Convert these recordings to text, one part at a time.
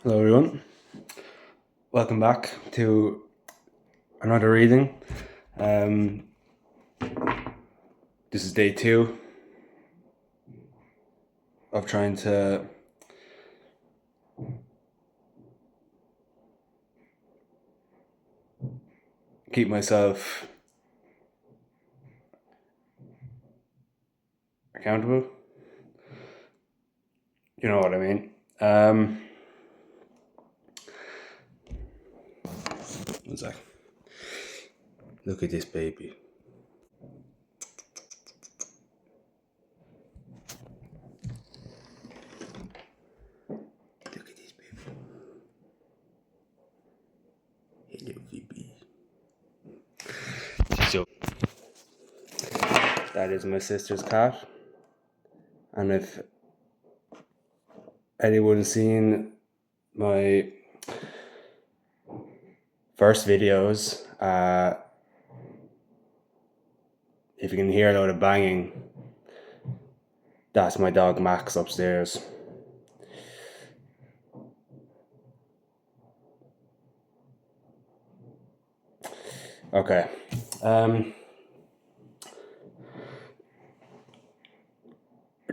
Hello, everyone. Welcome back to another reading. This is day 2 of trying to keep myself accountable. You know what I mean. One sec. Look at this baby. Look at this baby. Hello, baby. So that is my sister's cat, and if anyone's seen my first videos, if you can hear a load of banging, that's my dog Max upstairs. Okay.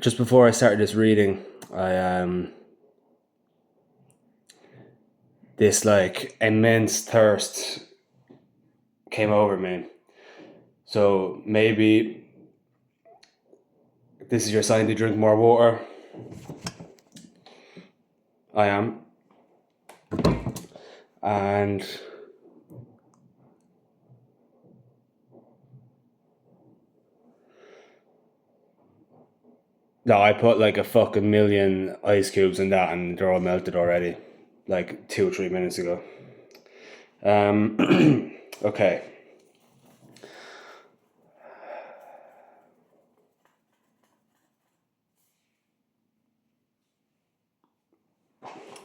Just before I started this reading, this immense thirst came over me. So maybe this is your sign to drink more water. I am. And no, I put like a fucking million ice cubes in that and they're all melted already, like 2 or 3 minutes ago. Okay.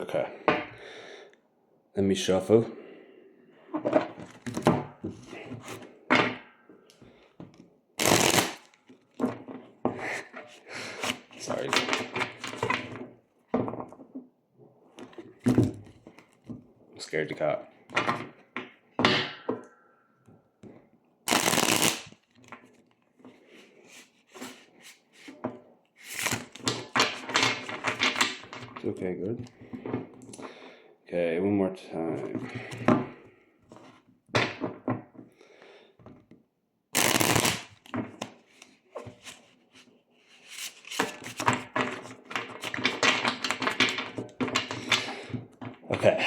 Okay. Let me shuffle. Sorry. I'm scared the cat. Okay, good. Okay, one more time. Okay.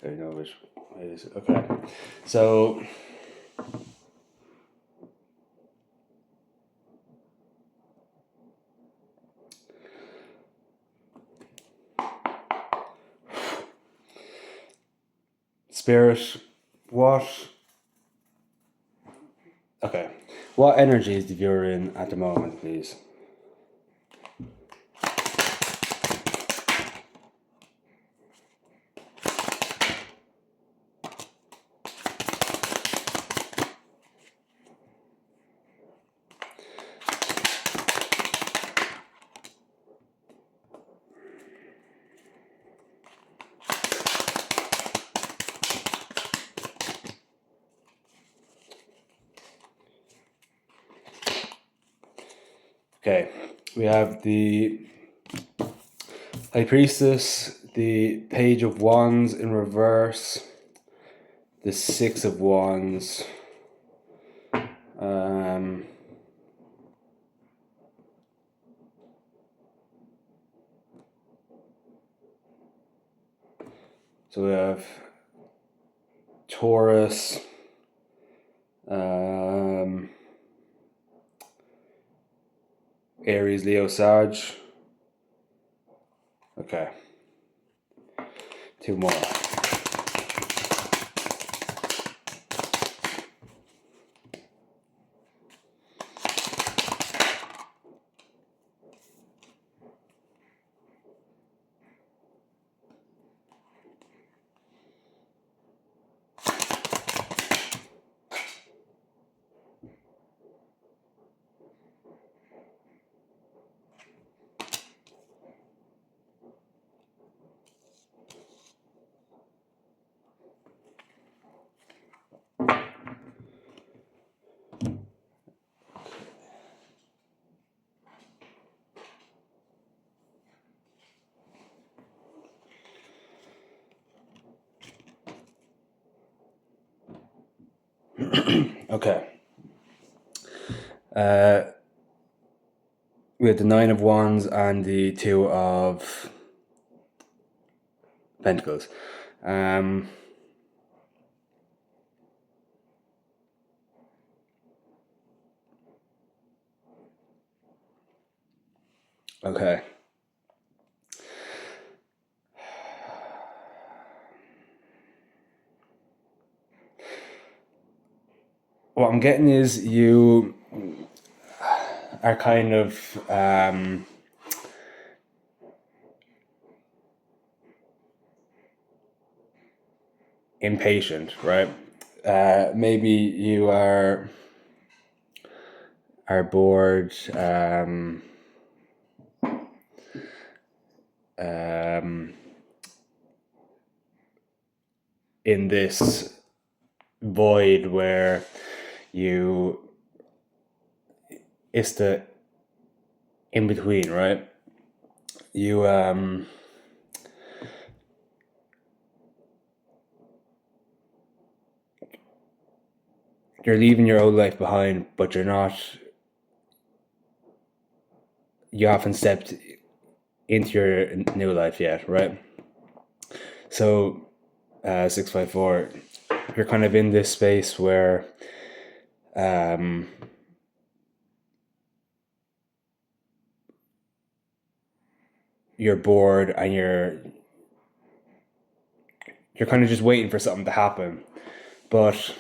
I know which way is it. Okay. So Spirit, what energy is the viewer in at the moment, please? Okay, we have the High Priestess, the Page of Wands in reverse, the Six of Wands, so we have Taurus, Aries, Leo, Sag. Okay. 2 more. Okay. We had the Nine of Wands and the Two of Pentacles. Okay. What I'm getting is you are kind of impatient, right? Maybe you are bored. In this void where you it's the in between, right? You you're leaving your old life behind, but you haven't stepped into your new life yet, right? So 654, you're kind of in this space where you're bored and you're kind of just waiting for something to happen, but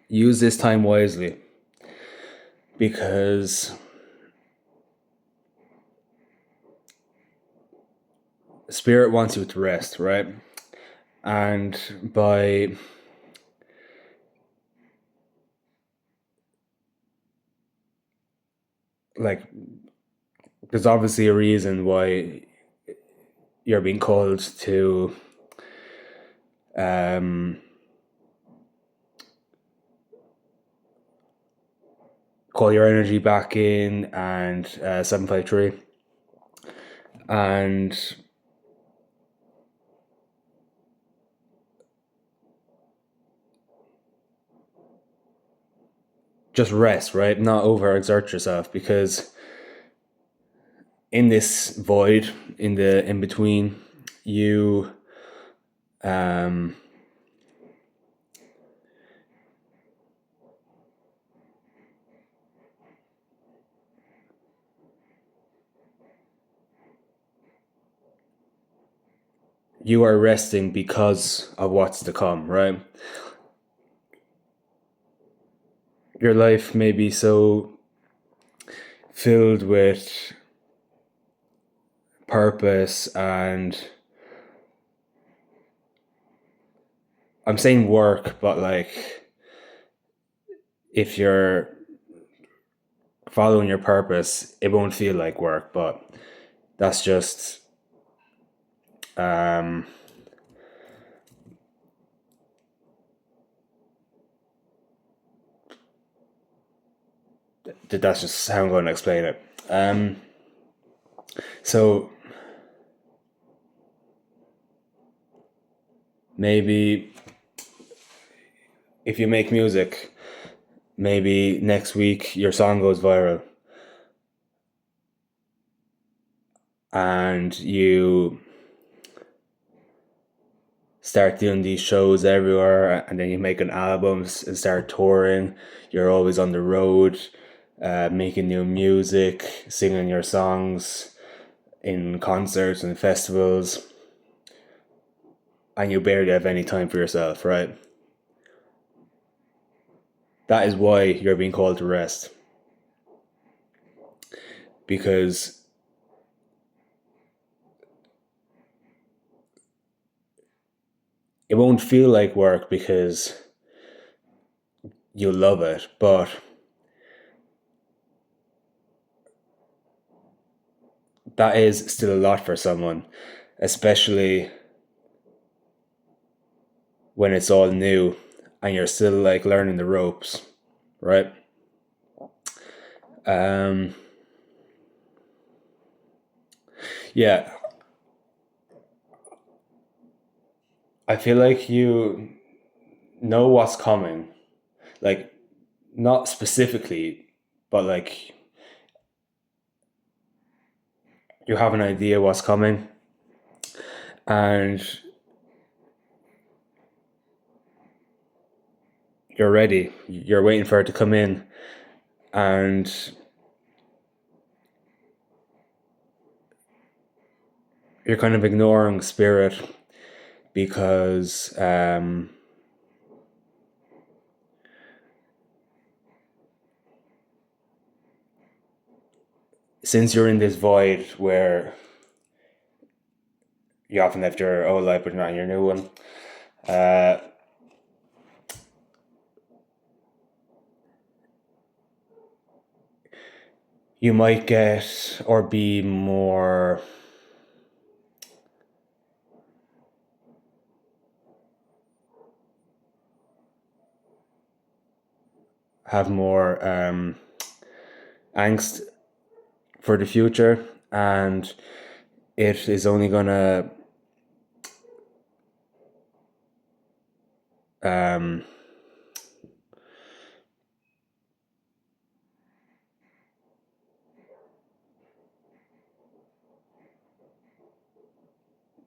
use this time wisely, because spirit wants you to rest, right? And by like, there's obviously a reason why you're being called to call your energy back in, and 753, and just rest, right? Not overexert yourself, because in this void, in the in between, you you are resting because of what's to come, right? Your life may be so filled with purpose, and I'm saying work, but like, if you're following your purpose, it won't feel like work, but that's just that's just how I'm going to explain it. So maybe if you make music, maybe next week your song goes viral, and you start doing these shows everywhere, and then you make an album and start touring. You're always on the road, making new music, singing your songs in concerts and festivals, and you barely have any time for yourself, right? That is why you're being called to rest, because it won't feel like work because you love it, but that is still a lot for someone, especially when it's all new and you're still like learning the ropes, right? Yeah, I feel like you know what's coming. Like, not specifically, but like you have an idea what's coming, and you're ready. You're waiting for it to come in, and you're kind of ignoring spirit because since you're in this void where you often left your old life but not in your new one, uh, you might get or be more have more angst for the future, and it is only gonna um,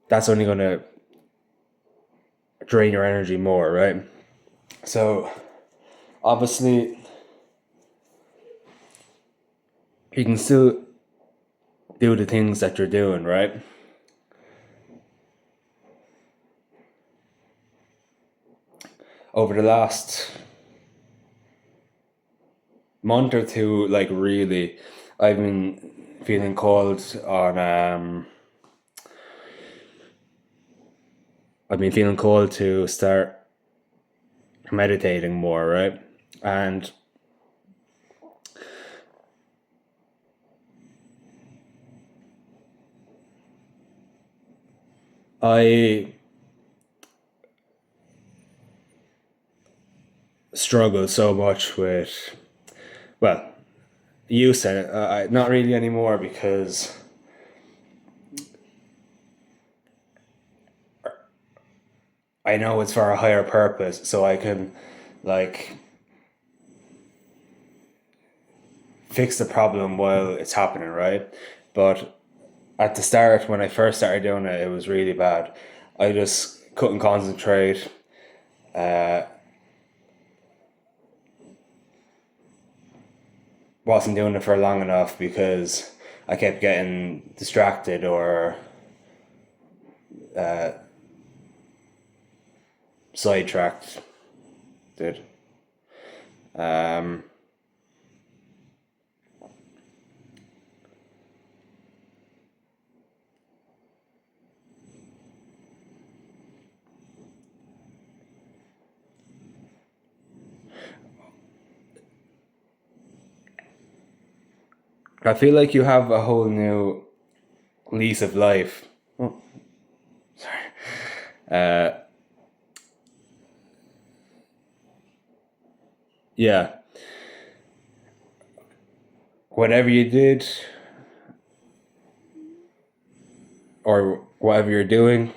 that's only gonna drain your energy more, right? So obviously, you can still do the things that you're doing, right? Over the last month or two, like really, I've been feeling called on. I've been feeling called to start meditating more, right? And I struggle so much with, well, used to, not really anymore because I know it's for a higher purpose, so I can like fix the problem while it's happening, right? But at the start, when I first started doing it, it was really bad. I just couldn't concentrate. Wasn't doing it for long enough because I kept getting distracted or sidetracked. Did I feel like you have a whole new lease of life. Oh, yeah, whatever you did or whatever you're doing,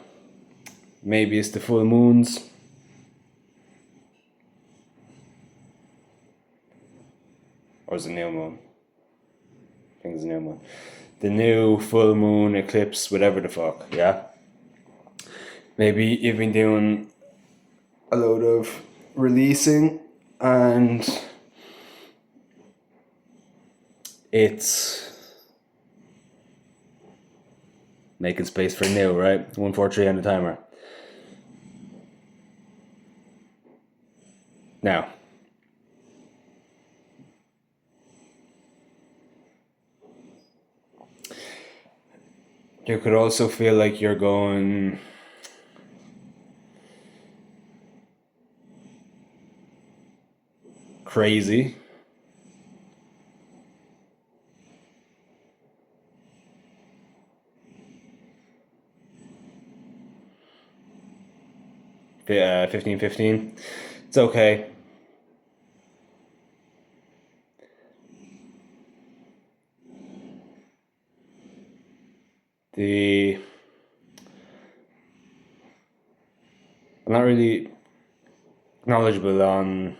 maybe it's the full moons or is it new moon? I think it's a new moon. The new full moon eclipse, whatever the fuck. Yeah, maybe you've been doing a load of releasing and it's making space for new, right? 143 on the timer. Now, you could also feel like you're going crazy. 15:15. It's okay. the I'm not really knowledgeable on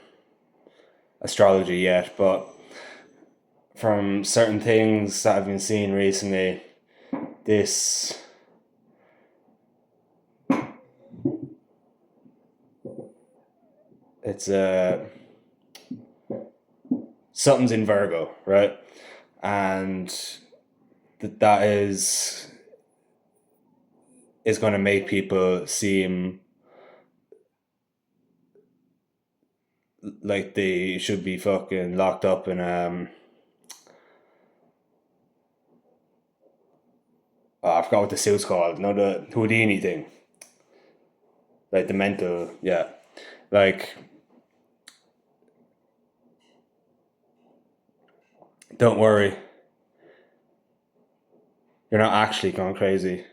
astrology yet, but from certain things that I've been seeing recently, this it's something's in Virgo, right? And that is going to make people seem like they should be fucking locked up in I forgot what the suit's called. No, the Houdini thing, like the mental, yeah. Like, don't worry, you're not actually going crazy.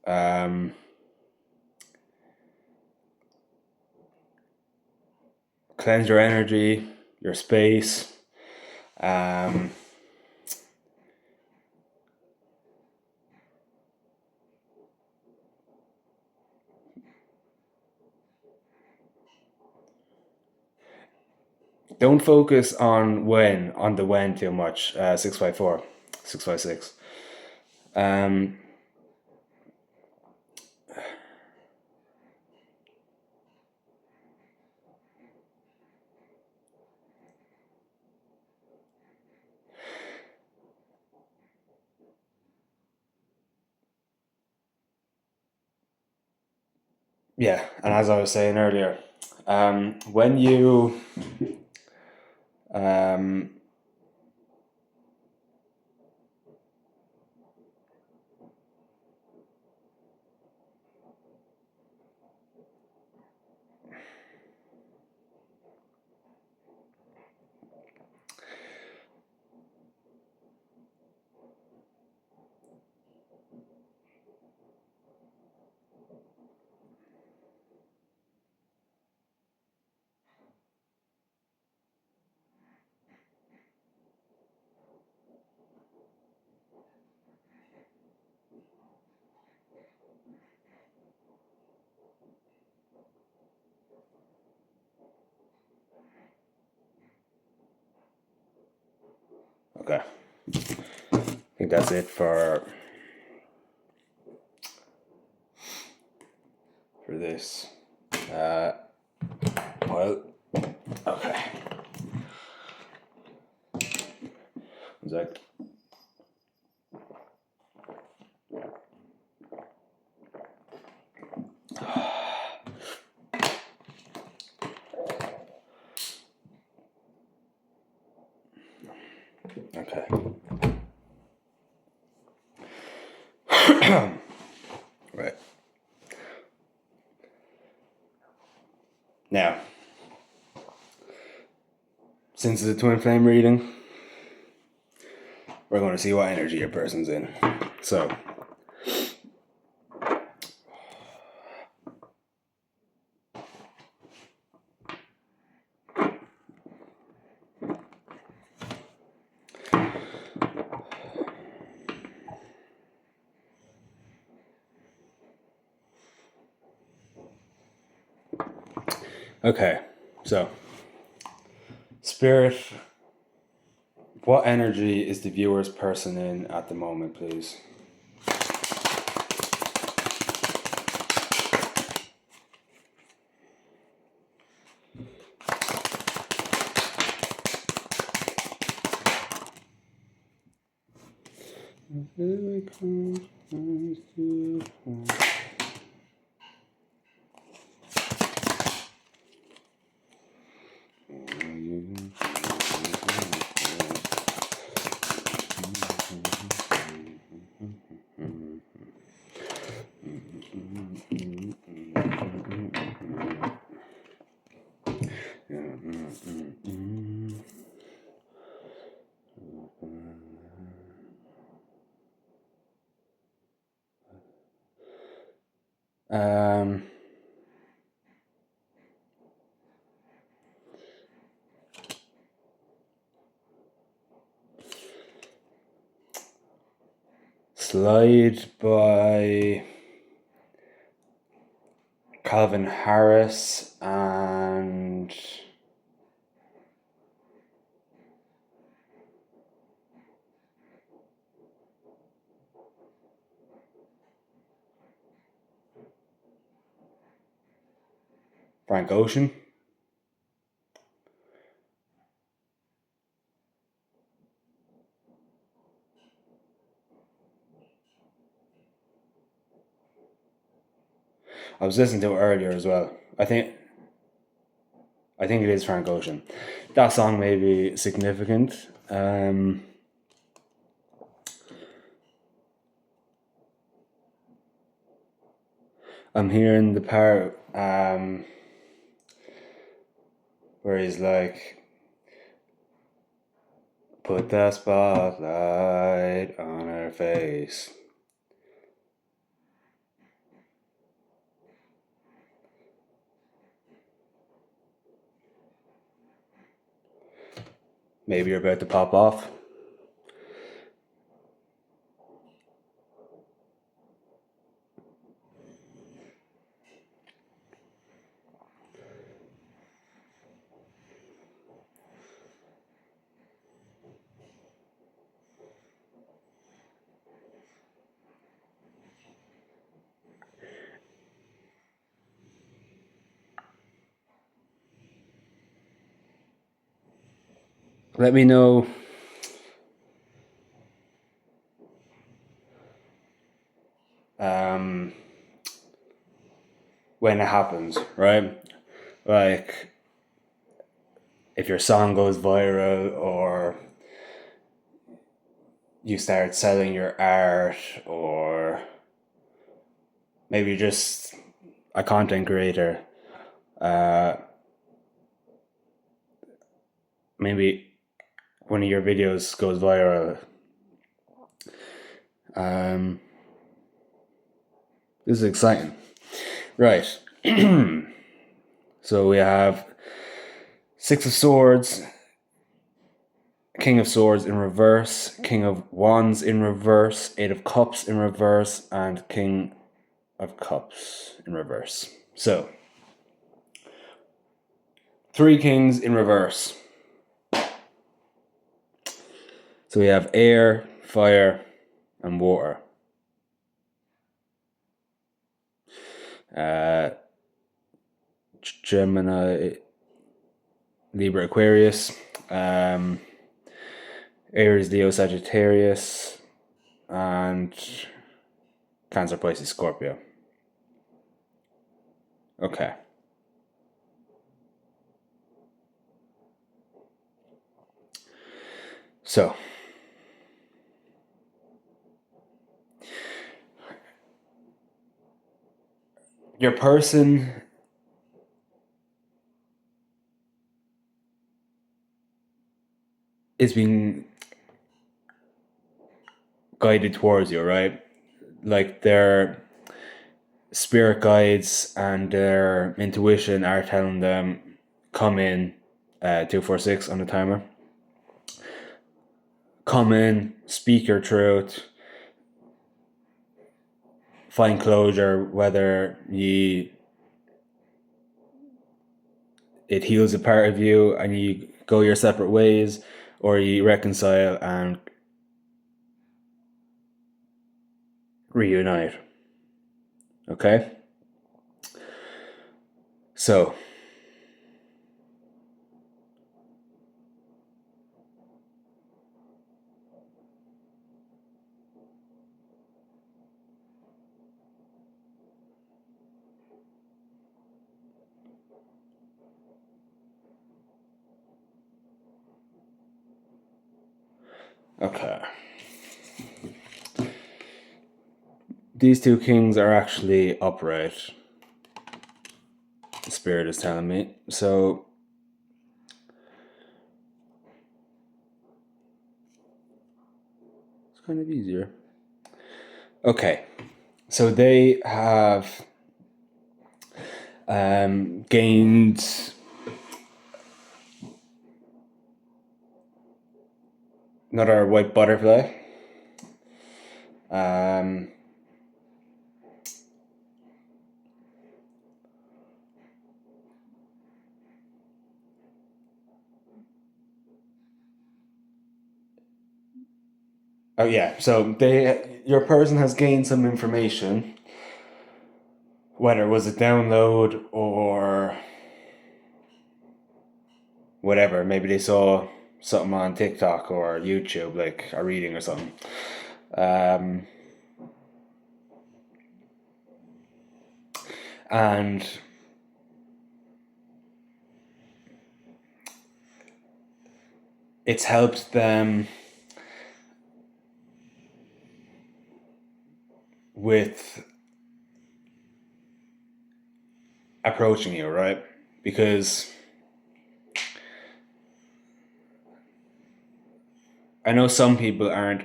Um, Cleanse your energy, your space. Um, don't focus on the when too much. 654, 656. Um, yeah, and as I was saying earlier, when you um, okay, I think that's it for this. Well, okay. One sec. Okay. Right. Now, since it's a twin flame reading, we're going to see what energy your person's in. So, okay. So, Spirit, what energy is the viewer's person in at the moment, please? Um, Slide by Calvin Harris and Frank Ocean. I was listening to it earlier as well. I think it is Frank Ocean. That song may be significant. I'm hearing the part where he's like, put that spotlight on her face. Maybe you're about to pop off. Let me know when it happens, right? Like, if your song goes viral or you start selling your art, or maybe you're just a content creator, maybe one of your videos goes viral. This is exciting. Right. So we have Six of Swords, King of Swords in reverse, King of Wands in reverse, Eight of Cups in reverse, and King of Cups in reverse. So, 3 kings in reverse. So we have air, fire, and water. Gemini, Libra, Aquarius, Aries, Leo, Sagittarius, and Cancer, Pisces, Scorpio. Okay. So, your person is being guided towards you, right? Like, their spirit guides and their intuition are telling them, come in, 246 on the timer. Come in, speak your truth, find closure, whether it heals a part of you and you go your separate ways, or you reconcile and reunite. Okay? So, okay. These 2 kings are actually upright. The spirit is telling me. So, it's kind of easier. Okay. So they have gained another white butterfly. Um, oh yeah, so your person has gained some information, whether it was a download or whatever. Maybe they saw something on TikTok or YouTube, like a reading or something. Um, and it's helped them with approaching you, right? Because I know some people aren't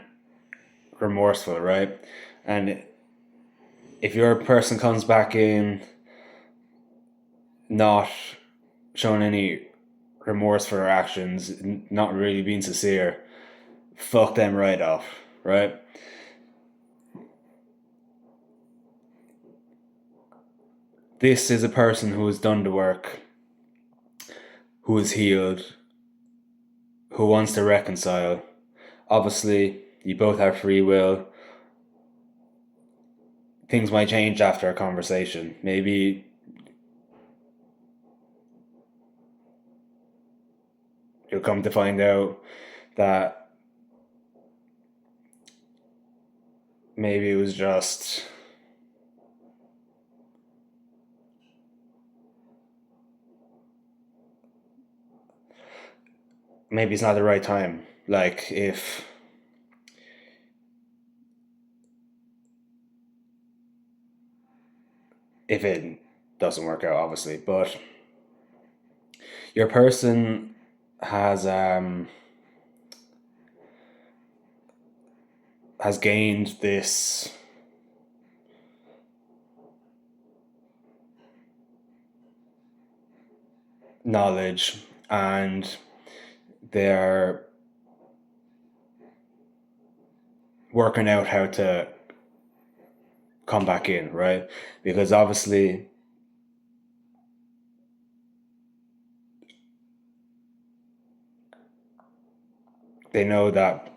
remorseful, right? And if your person comes back in not showing any remorse for their actions, not really being sincere, fuck them right off, right? This is a person who has done the work, who is healed, who wants to reconcile. Obviously, you both have free will. Things might change after a conversation. Maybe you'll come to find out that maybe it was just maybe it's not the right time. Like if it doesn't work out, obviously, but your person has has gained this knowledge, and they're working out how to come back in, right? Because obviously they know that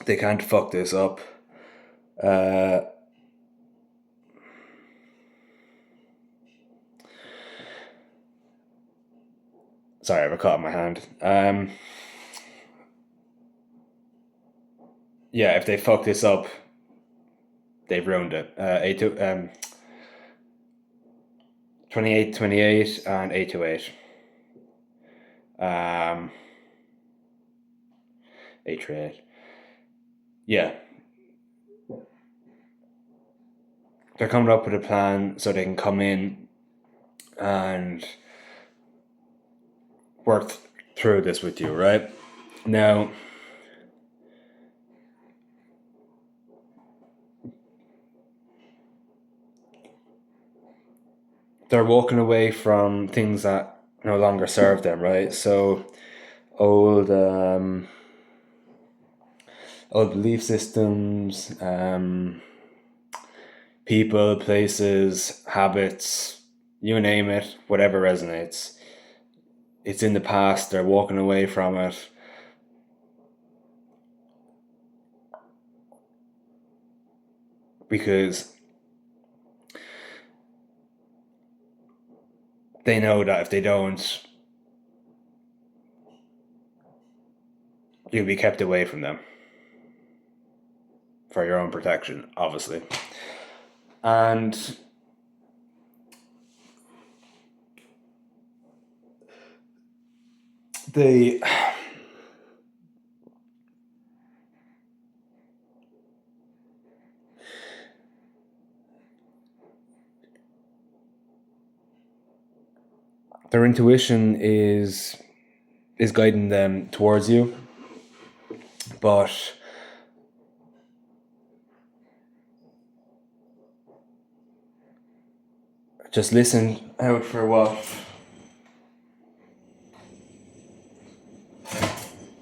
they can't fuck this up. Uh, Sorry, I have a cut in my hand. Yeah, if they fuck this up, they've ruined it. 28, 28, and 828. Um, 838. Yeah, they're coming up with a plan so they can come in and work through this with you, right? Now, they're walking away from things that no longer serve them, right? So, old old belief systems, people, places, habits, you name it, whatever resonates. It's in the past, they're walking away from it. Because they know that if they don't, you'll be kept away from them for your own protection, obviously. And they their intuition is guiding them towards you, but just listen out for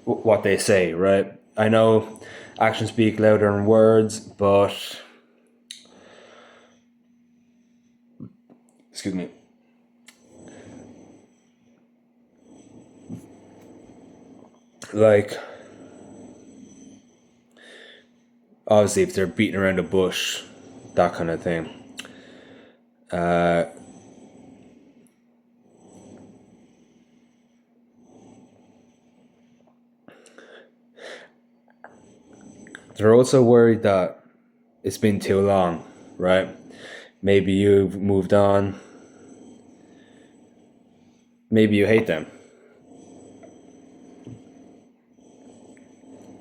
what they say, right? I know actions speak louder than words, but excuse me. Like, obviously, if they're beating around the bush, that kind of thing. They're also worried that it's been too long, right? Maybe you've moved on. Maybe you hate them.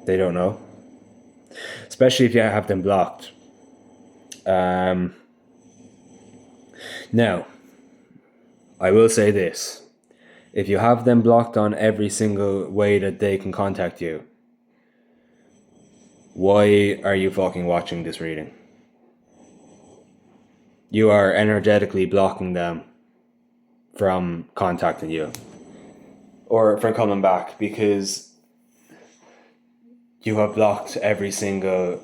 They don't know. Especially if you have them blocked. Now, I will say this. If you have them blocked on every single way that they can contact you, why are you fucking watching this reading? You are energetically blocking them from contacting you or from coming back because you have blocked every single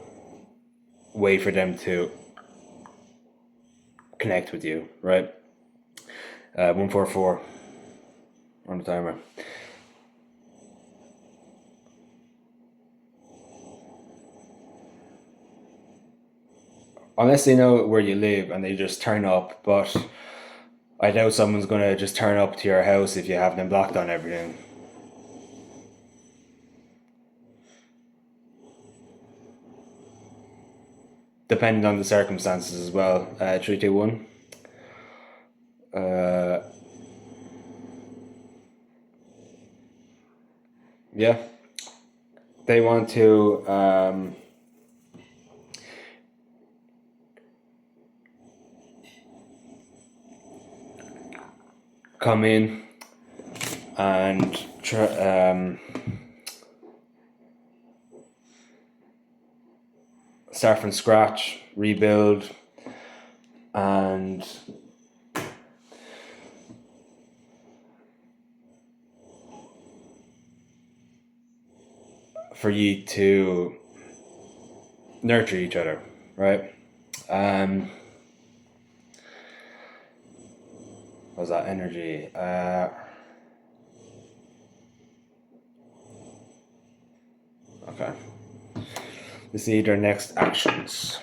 way for them to connect with you, right? 144 on the timer. Unless they know where you live and they just turn up, but I doubt someone's gonna just turn up to your house if you have them blocked on everything. Depending on the circumstances as well. 3, 2, 1. Yeah. They want to come in and start from scratch, rebuild, and for you to nurture each other, right? What was that energy? Okay. Let's see their next actions.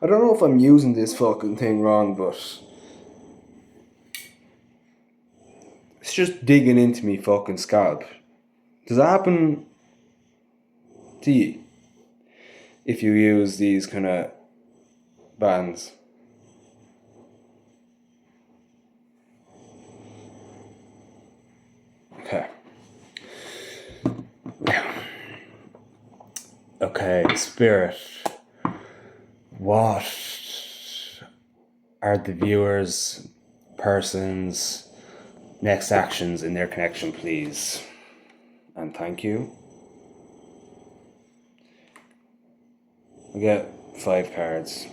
I don't know if I'm using this fucking thing wrong, but it's just digging into me fucking scalp. Does that happen to you if you use these kind of bands? Okay. Okay, Spirit. What are the viewers, persons, next actions in their connection, please? And thank you. We get 5 cards.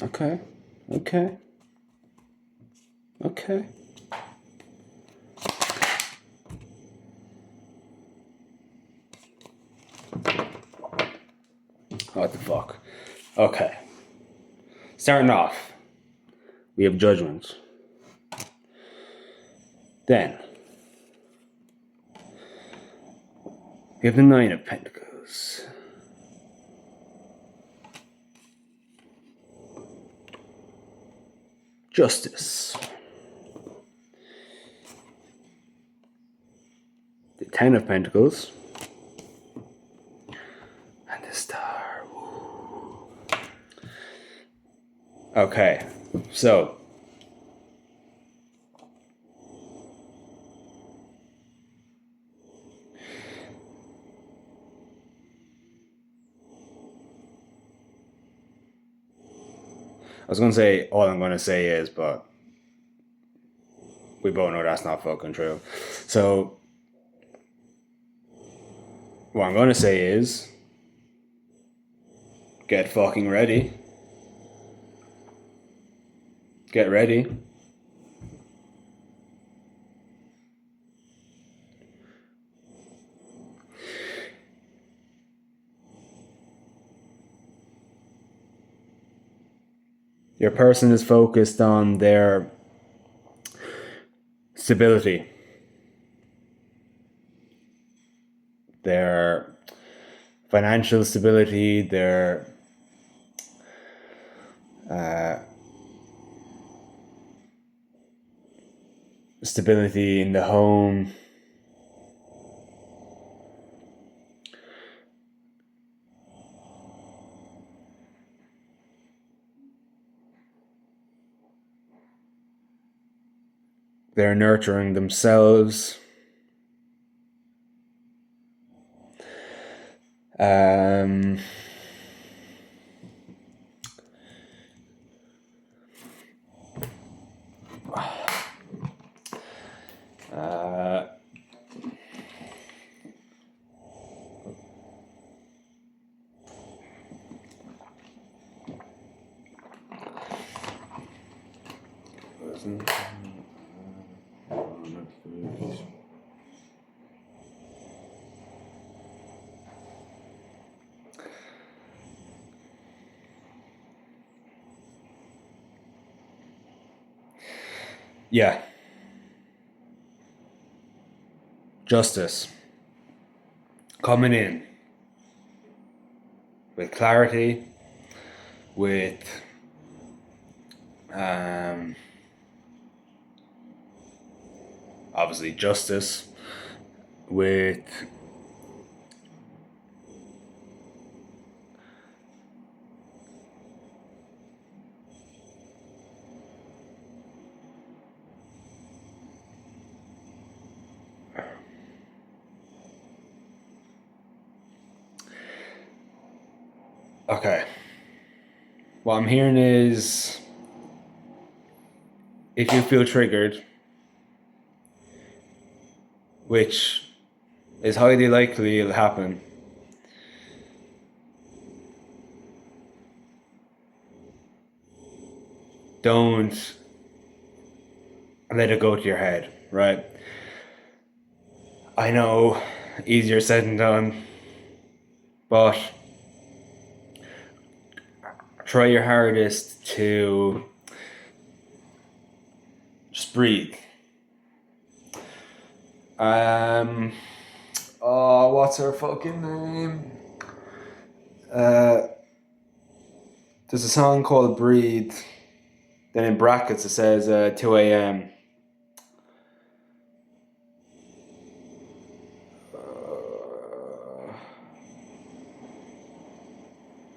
Okay. Okay. Okay. What the fuck? Okay. Starting off, we have Judgment. Then, we have the 9 of Pentacles. Justice. The Ten of Pentacles. And the Star. Okay, so I was going to say all I'm going to say is, but we both know that's not fucking true. So what I'm going to say is, get fucking ready. Get ready. Your person is focused on their stability, their financial stability, their stability in the home. They're nurturing themselves. Um, yeah. Justice. Coming in with clarity, with obviously justice, with okay. What I'm hearing is, if you feel triggered, which is highly likely it'll happen, don't let it go to your head, right? I know, easier said than done, but try your hardest to just breathe. Oh, what's her fucking name? There's a song called Breathe. Then in brackets it says 2 a.m.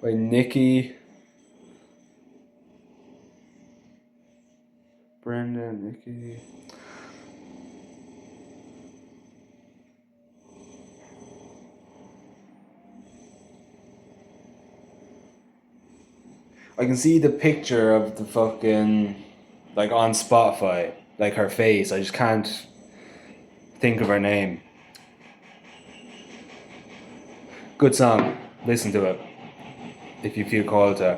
By Nikki. Brenda, Nikki. I can see the picture of the fucking, like on Spotify, like her face. I just can't think of her name. Good song. Listen to it if you feel called to.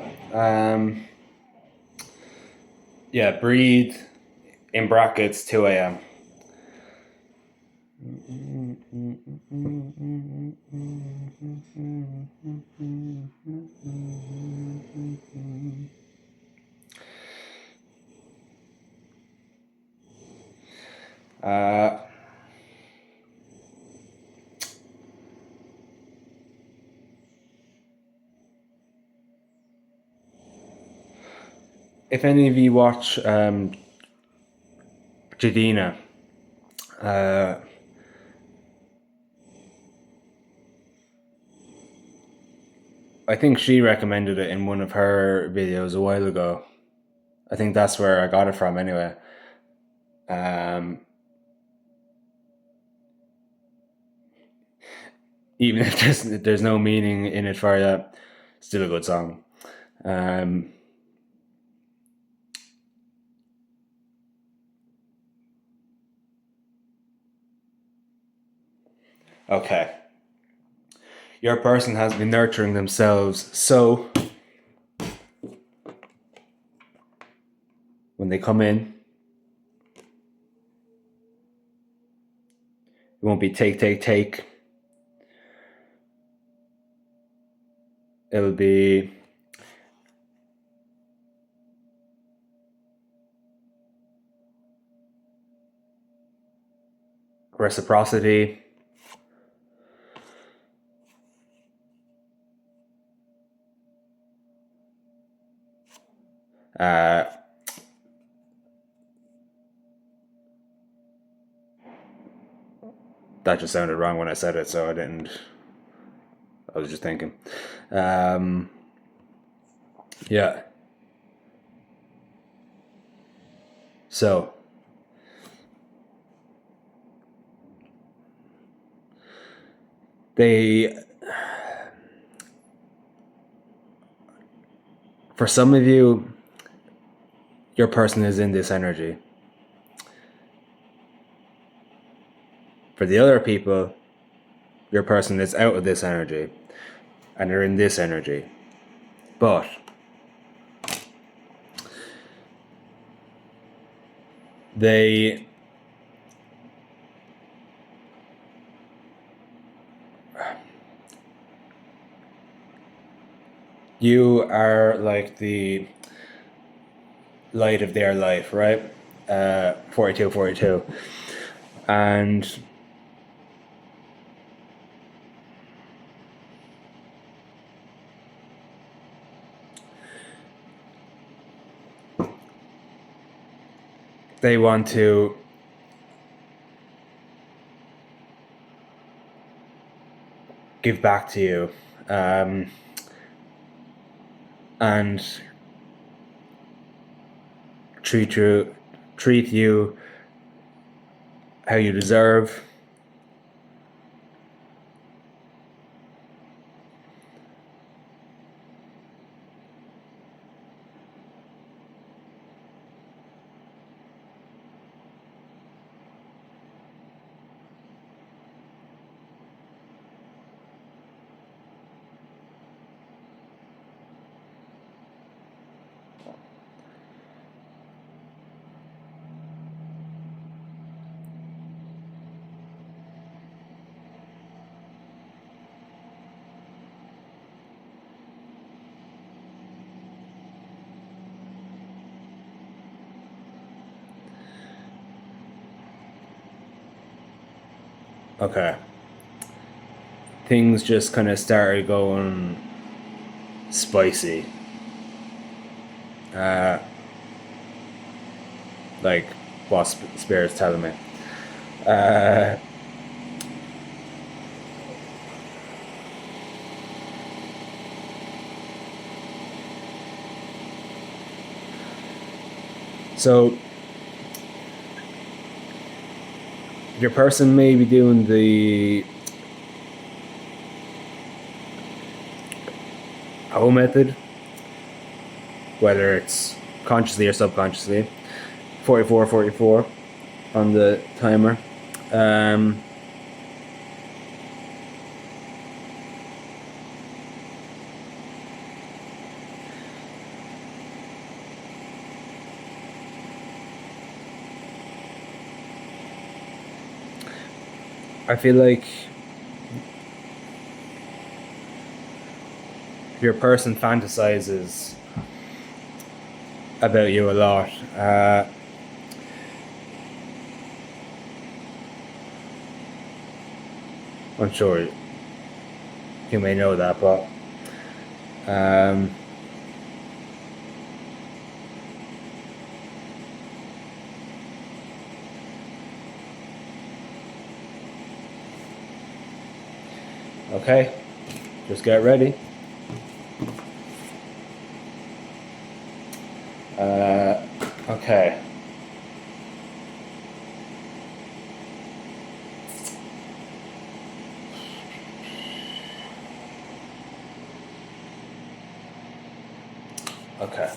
Yeah, Breathe in brackets 2 a.m. if any of you watch Jadina, I think she recommended it in one of her videos a while ago. I think that's where I got it from anyway. Even if there's no meaning in it for you, still a good song. Okay. Your person has been nurturing themselves, so when they come in, it won't be take, take, take. It'll be reciprocity. That just sounded wrong when I said it, so I didn't. I was just thinking. Yeah. So, they. For some of you, your person is in this energy. For the other people, your person is out of this energy and they're in this energy. But you are like the light of their life, right? 42. And they want to give back to you, and treat you how you deserve. Okay. Things just kind of started going spicy. Like what Spirit's telling me. So your person may be doing the O method, whether it's consciously or subconsciously. 44 on the timer. I feel like your person fantasizes about you a lot. I'm sure you may know that, but Okay, just get ready. Okay. Okay.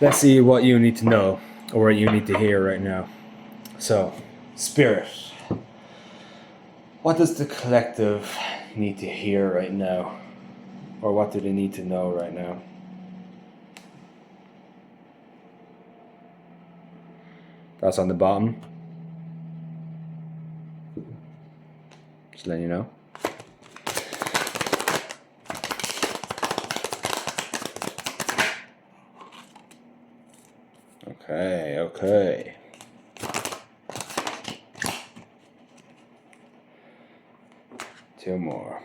Let's see what you need to know or what you need to hear right now. So, spirit. What does the collective need to hear right now? Or what do they need to know right now? That's on the bottom. Just letting you know. Okay, okay. Two more.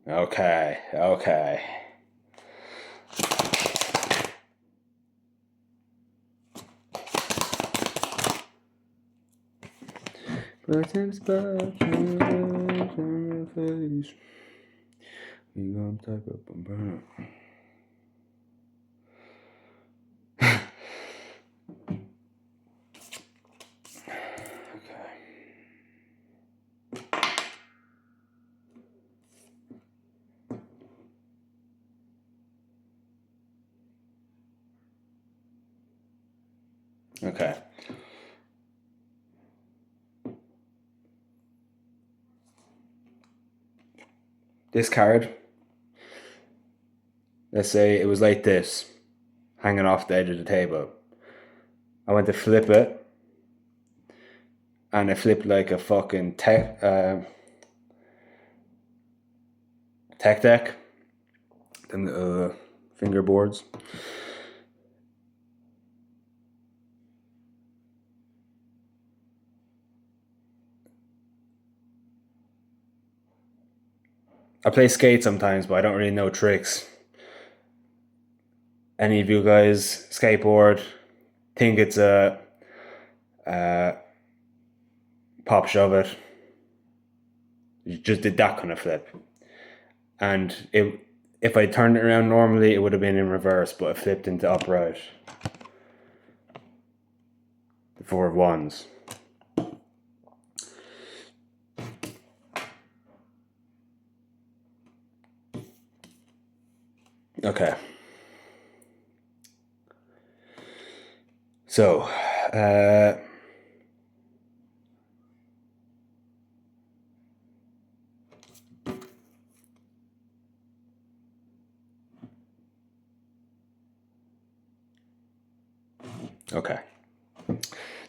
Okay, okay. But I'm splashing on your face. We gonna type up and burn. Okay. This card, let's say it was like this, hanging off the edge of the table. I went to flip it, and it flipped like a fucking tech deck, and fingerboards. I play skate sometimes, but I don't really know tricks. Any of you guys skateboard? Think it's a pop shove it? You just did that kind of flip, and if I turned it around normally, it would have been in reverse, but it flipped into upright. The Four of Wands. Okay. So, okay.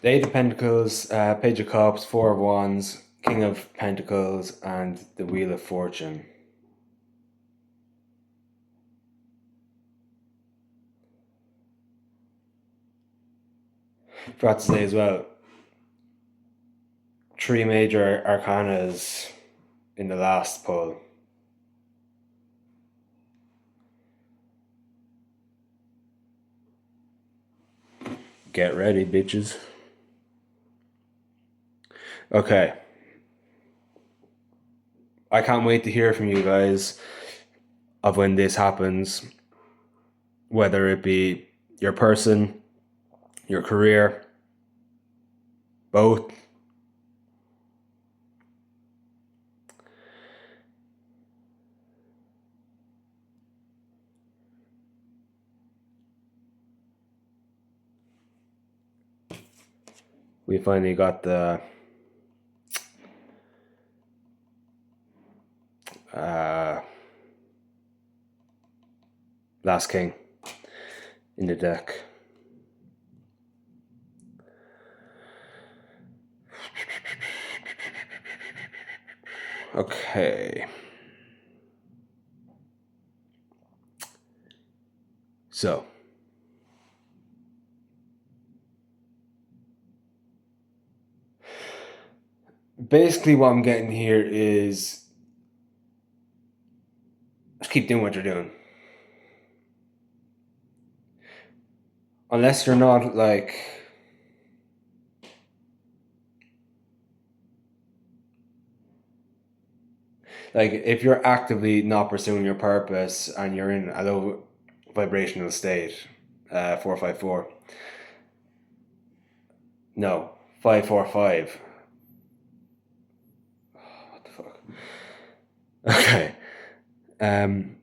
The Eight of Pentacles, Page of Cups, Four of Wands, King of Pentacles, and the Wheel of Fortune. Forgot to say as well, three major arcanas in the last pull. Get ready, bitches. Okay. I can't wait to hear from you guys of when this happens, whether it be your person, your career, both. We finally got the Last King in the deck. Okay. So, basically what I'm getting here is just keep doing what you're doing. Unless you're not like Like if you're actively not pursuing your purpose and you're in a low vibrational state, 454. No, 545. What the fuck? Okay. Um,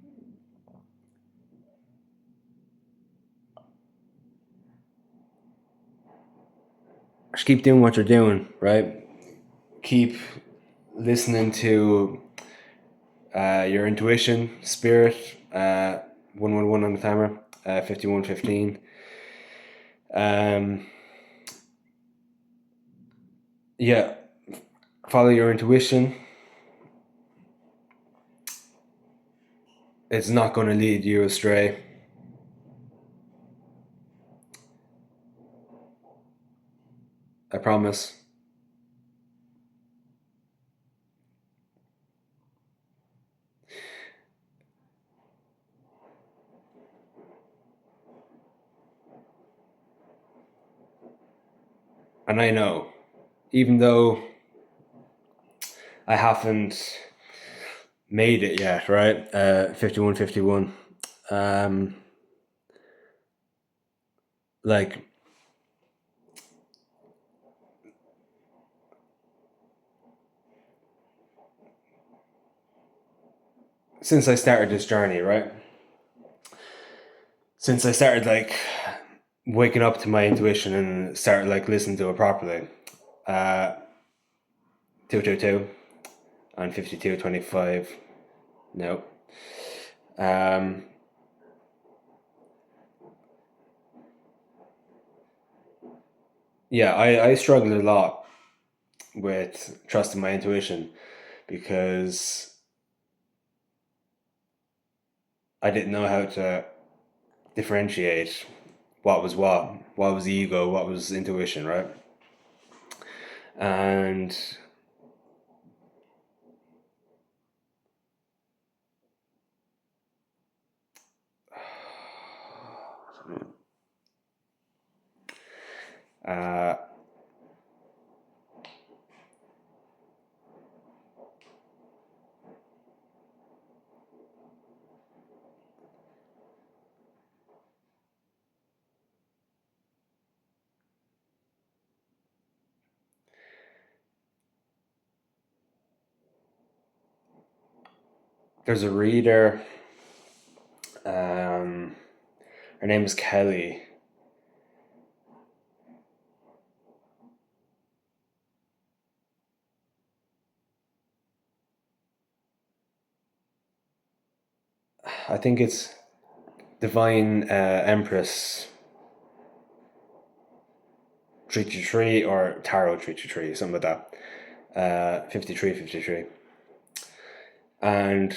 just keep doing what you're doing, right? Keep listening to your intuition, spirit, 111 on the timer, 5115. Yeah, follow your intuition. It's not going to lead you astray. I promise. And I know, even though I haven't made it yet, right? 5151. Like, since I started this journey, right? Since I started like waking up to my intuition and started like listening to it properly, 222 and 5225. No. Yeah, I struggled a lot with trusting my intuition because I didn't know how to differentiate what was ego, what was intuition, right? And uh, there's a reader. Her name is Kelly. I think it's Divine Empress 323 or Tarot 323, something like that. 5353. And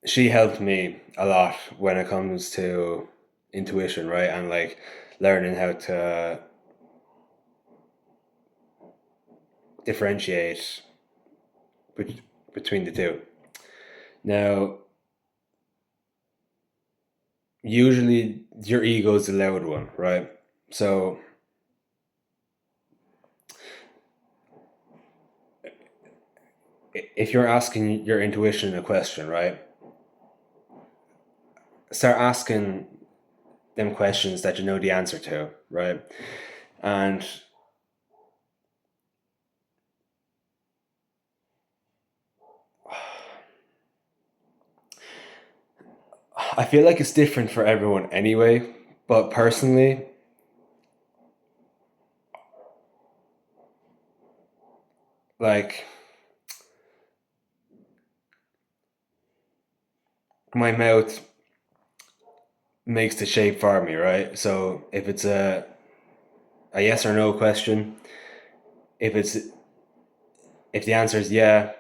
she helped me a lot when it comes to intuition, right? And like learning how to differentiate between the two. Now, usually your ego is the loud one, right? So if you're asking your intuition a question, right? Start asking them questions that you know the answer to, right? And I feel like it's different for everyone anyway, but personally, like my mouth makes the shape for me, right? So if it's a yes or no question, if it's if the answer is yeah,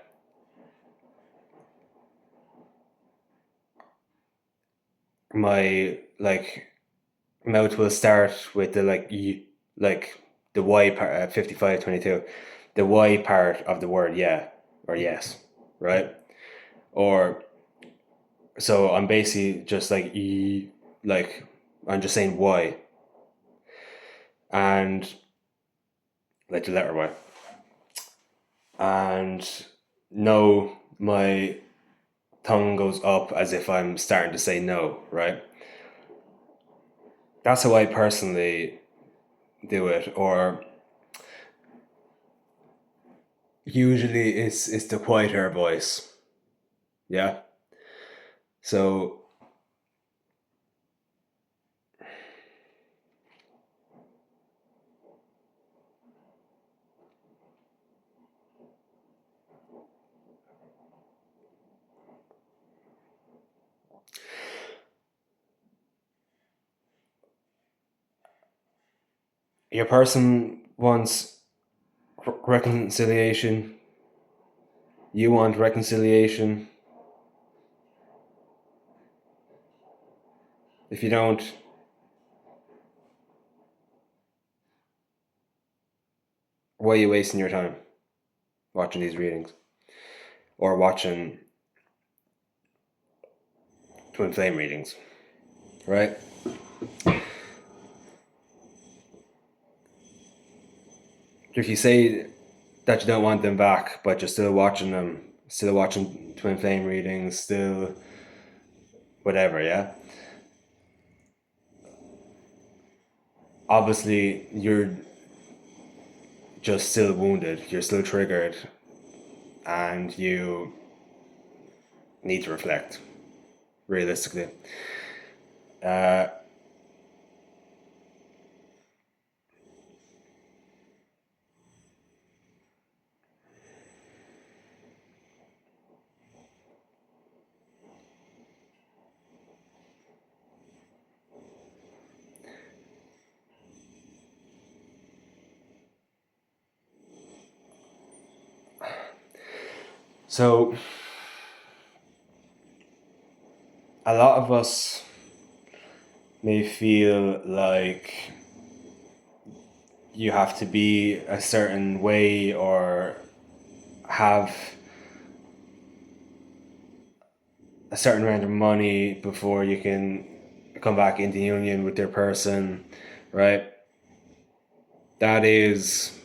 my like mouth will start with the like the Y part, 5522, the Y part of the word yeah or yes, right? Or so I'm basically just like like I'm just saying Y and like the letter Y. and no, my tongue goes up as if I'm starting to say no, right? That's how I personally do it. Or usually it's the quieter voice. Yeah. So your person wants reconciliation. You want reconciliation. If you don't, why are you wasting your time watching these readings or watching twin flame readings, right? If you say that you don't want them back, but you're still watching them, still watching twin flame readings, still whatever, yeah. Obviously, you're just still wounded. You're still triggered, and you need to reflect. Realistically, uh, so a lot of us may feel like you have to be a certain way or have a certain amount of money before you can come back into union with their person, right? That is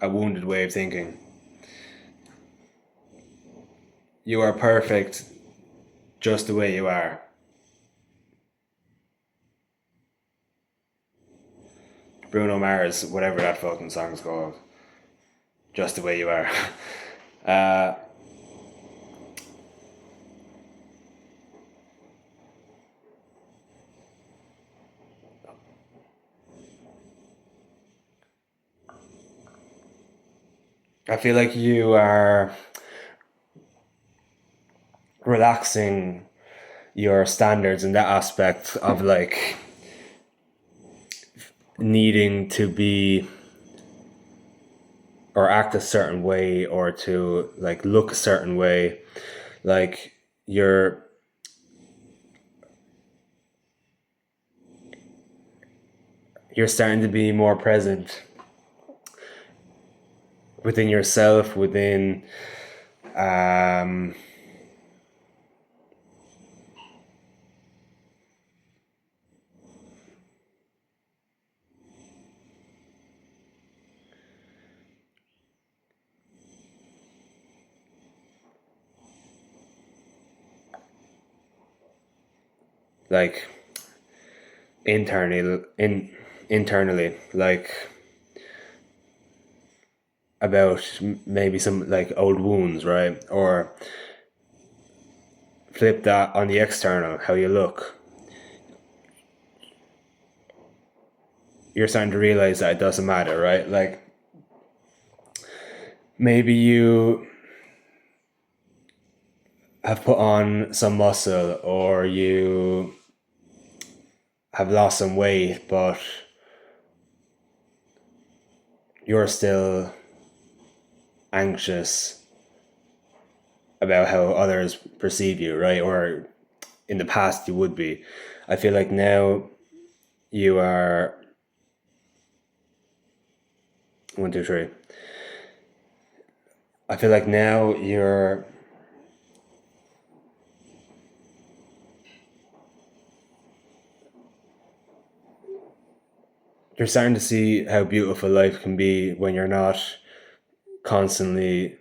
a wounded way of thinking. You are perfect just the way you are. Bruno Mars, whatever that fucking song's called, just the way you are. uh, I feel like you are relaxing your standards in that aspect of like needing to be or act a certain way or to like look a certain way. Like you're you're starting to be more present within yourself, within um like internally like about maybe some like old wounds, right? Or flip that on the external, how you look. You're starting to realize that it doesn't matter, right? Like maybe you have put on some muscle or you have lost some weight, but you're still anxious about how others perceive you, right? Or in the past you would be. I feel like now you are one, two, three. I feel like now you're starting to see how beautiful life can be when you're not constantly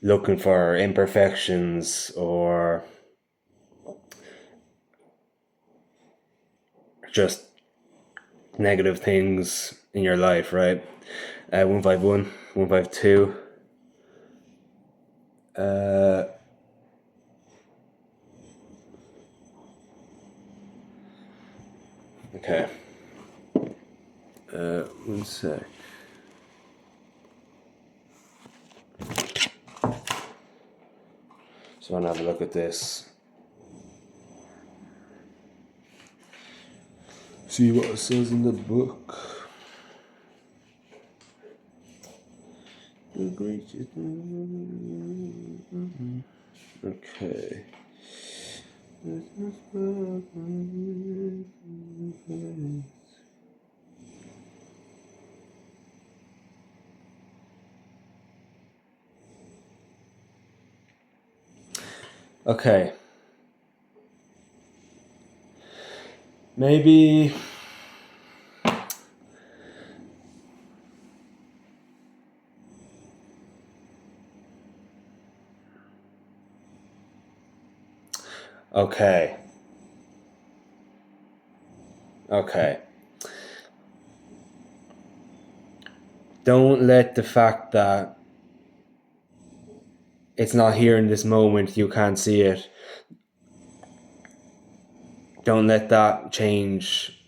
looking for imperfections or just negative things in your life, right? 151, 152. Okay. One sec. So I want to have a look at this. See what it says in the book. Okay. Okay. Maybe okay. Okay. Don't let the fact that it's not here in this moment, you can't see it. Don't let that change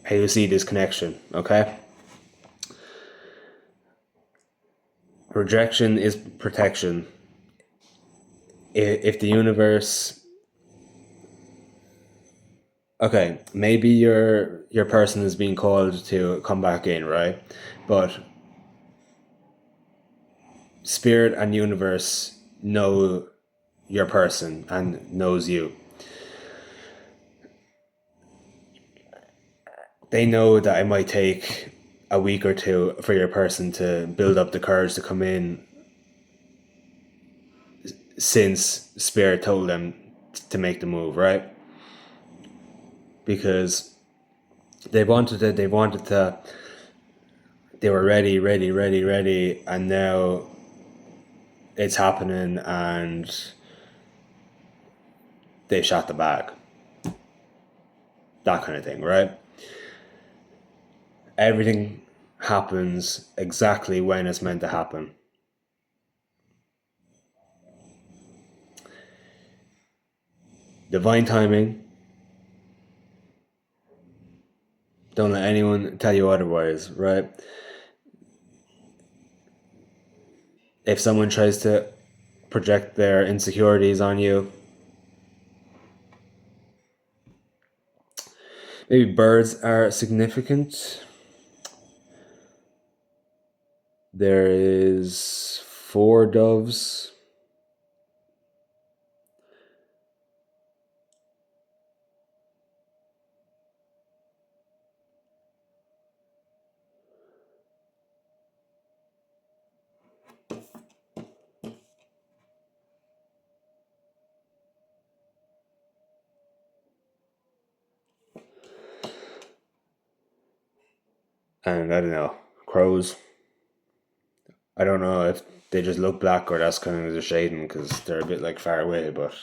how you see this connection, okay? Rejection is protection. If the universe, okay, maybe your person is being called to come back in, right? But spirit and universe know your person and knows you. They know that it might take a week or two for your person to build up the courage to come in, since spirit told them to make the move, right? Because they wanted it, they were ready, and now it's happening and they shot the bag. That kind of thing, right? Everything happens exactly when it's meant to happen. Divine timing. Don't let anyone tell you otherwise, right? If someone tries to project their insecurities on you, maybe birds are significant. There is 4 doves. And I don't know, crows. I don't know if they just look black or that's kind of the shading because they're a bit like far away, but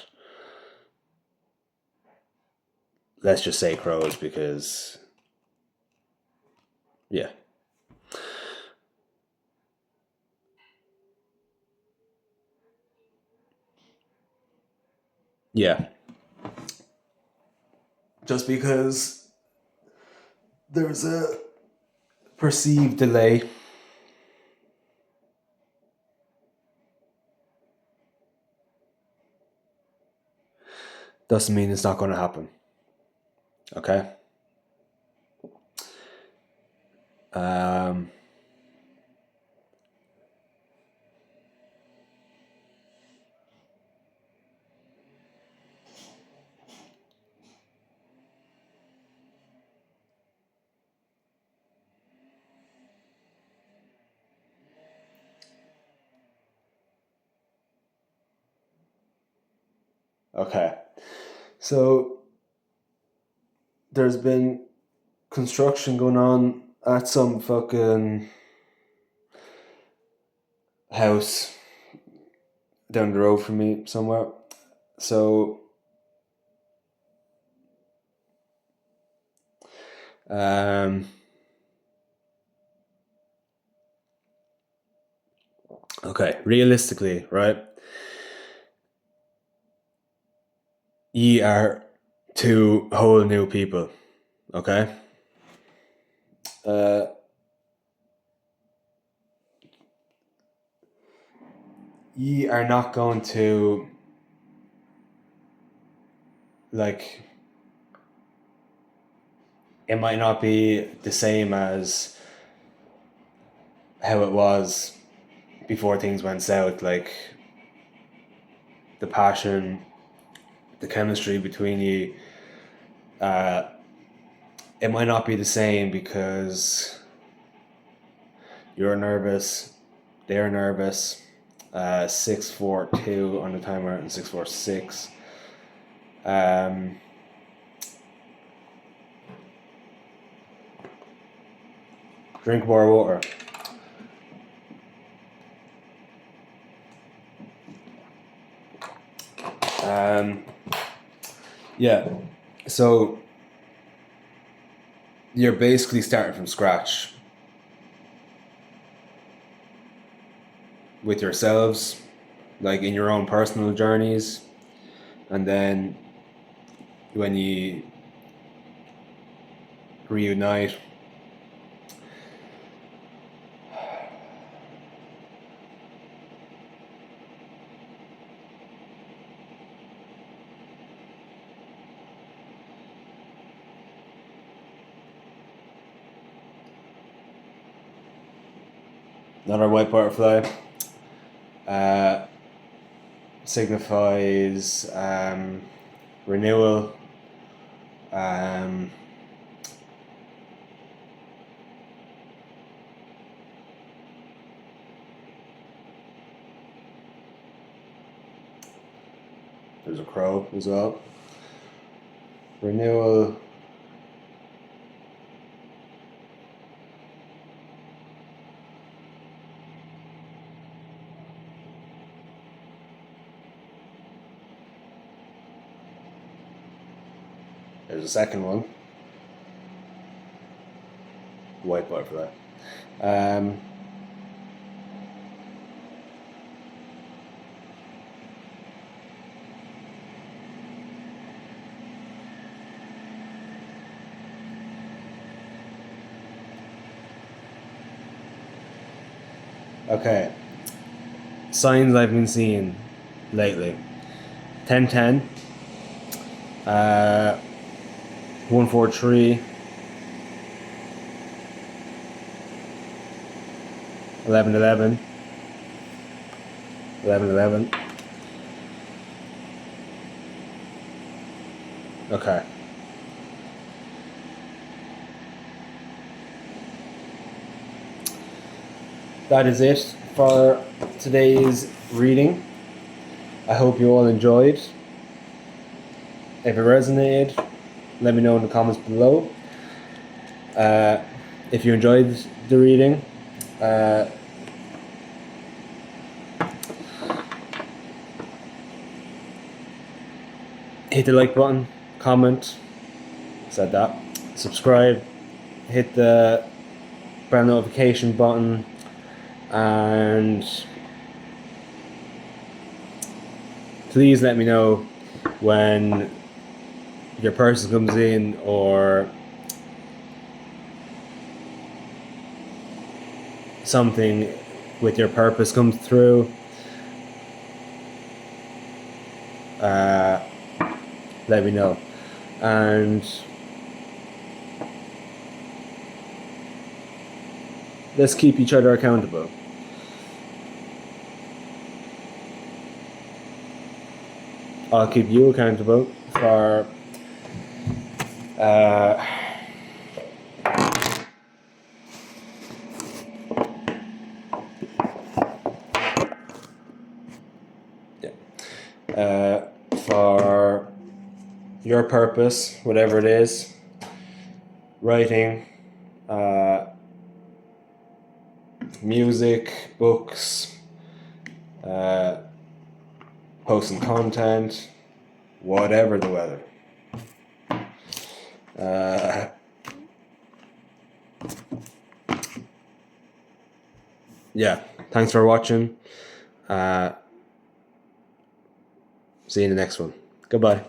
let's just say crows because, yeah. Yeah. Just because there's a perceived delay. Doesn't mean it's not going to happen. Okay? Um, okay. So there's been construction going on at some fucking house down the road from me somewhere. So okay, realistically, right? Ye are two whole new people, okay? Ye are not going to, like, it might not be the same as how it was before things went south. Like, the passion, the chemistry between you, it might not be the same because you're nervous, they're nervous. 6-4-2 on the timer and 6-4-6. Drink more water. Yeah, so you're basically starting from scratch with yourselves, like in your own personal journeys, and then when you reunite, another white butterfly signifies renewal. There's a crow as well. Renewal. There's a second one. White butterfly. Okay. Signs I've been seeing lately. 10-10. 1-4-3. 11-11. 11-11. Okay. That is it for today's reading. I hope you all enjoyed. If it resonated, let me know in the comments below. If you enjoyed the reading, hit the like button, comment, said that, subscribe, hit the bell notification button, and please let me know when your person comes in or something with your purpose comes through. Let me know, and let's keep each other accountable. I'll keep you accountable for for your purpose, whatever it is, writing, music, books, posting content, whatever the weather. Yeah, thanks for watching. See you in the next one. Goodbye.